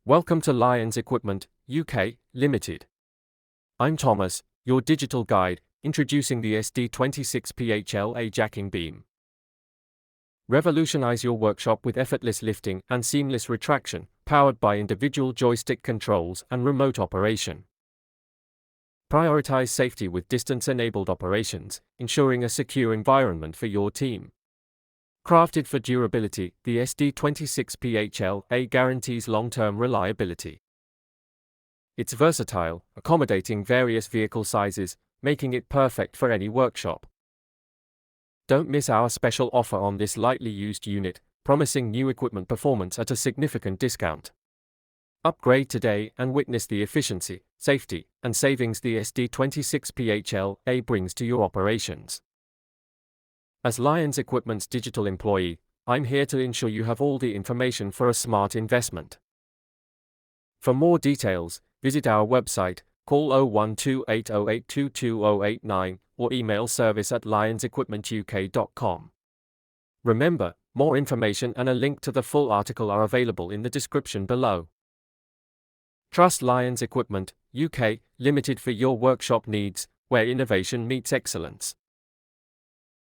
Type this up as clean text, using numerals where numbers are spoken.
Welcome to Lions Equipment, UK, Limited. I'm Thomas, your digital guide, introducing the SD26PHL A jacking beam. Revolutionize your workshop with effortless lifting and seamless retraction, powered by individual joystick controls and remote operation. Prioritize safety with distance-enabled operations, ensuring a secure environment for your team. Crafted for durability, the SD26PHL A guarantees long-term reliability. It's versatile, accommodating various vehicle sizes, making it perfect for any workshop. Don't miss our special offer on this lightly used unit, promising new equipment performance at a significant discount. Upgrade today and witness the efficiency, safety, and savings the SD26PHL A brings to your operations. As Lions Equipment's digital employee, I'm here to ensure you have all the information for a smart investment. For more details, visit our website, call 01280822089, or email service@lionsequipmentuk.com. Remember, more information and a link to the full article are available in the description below. Trust Lions Equipment, UK, Limited for your workshop needs, where innovation meets excellence.